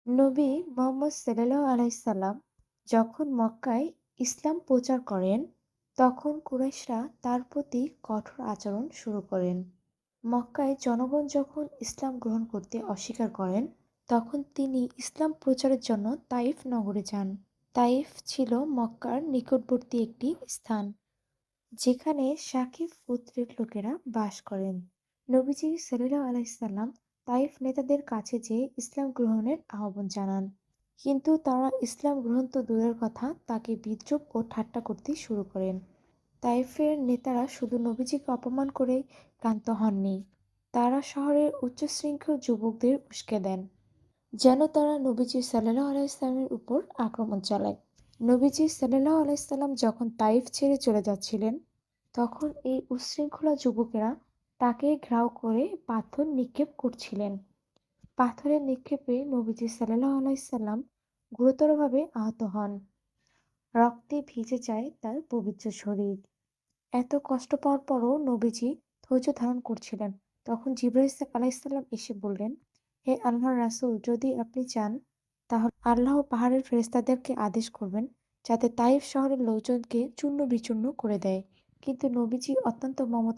নবী মুহাম্মদ সাল্লাল্লাহু আলাইহি সাল্লাম যখন মক্কায় ইসলাম প্রচার করেন, তখন কুরাইশরা তার প্রতি কঠোর আচরণ শুরু করেন। মক্কায় জনগণ যখন ইসলাম গ্রহণ করতে অস্বীকার করেন, তখন তিনি ইসলাম প্রচারের জন্য তাইফ নগরে যান। তাইফ ছিল মক্কার নিকটবর্তী একটি স্থান, যেখানে শাকিব গোত্রের লোকেরা বাস করেন। নবীজি সাল্লাল্লাহু আলাইহি সাল্লাম তাইফ নেতাদের কাছে যেয়ে ইসলাম গ্রহণের আহ্বান জানান। কিন্তু তারা ইসলাম গ্রহণ তো দূরের কথা, তাকে বিদ্রূপ ও ঠাট্টা করতে শুরু করেন। তাইফের নেতারা শুধু নবীজিকে অপমান করেই ক্ষান্ত হননি। তারা শহরের উচ্চশৃঙ্খল যুবকদের উস্কে দেন, যেন তারা নবীজি সাল্লাল্লাহু আলাইহি সাল্লামের উপর আক্রমণ চালায়। নবীজি সাল্লাল্লাহু আলাইহি সাল্লাম যখন তাইফ ছেড়ে চলে যাচ্ছিলেন, তখন এই উচ্ছৃঙ্খলা যুবকেরা তাকে ঘেরাও করে পাথর নিক্ষেপ করছিলেন। পাথরের নিক্ষেপে নবীজি সাল্লাল্লাহু আলাইহি সাল্লাম গুরুতরভাবে আহত হন। রক্তে ভিজে যায় তার পবিত্র শরীর। এত কষ্ট পাওয়ার পরও নবীজি ধৈর্য ধারণ করছিলেন। তখন জিবরাইল আলাইহিস সালাম এসে বললেন, হে আল্লাহর রাসূল, যদি আপনি চান তাহলে আল্লাহ পাহাড়ের ফেরেশতাদেরকে আদেশ করবেন যাতে তাইফ শহরের লোকজনকে চূর্ণ বিচূর্ণ করে দেয়। কিন্তু নবীজি অত্যন্ত মমতা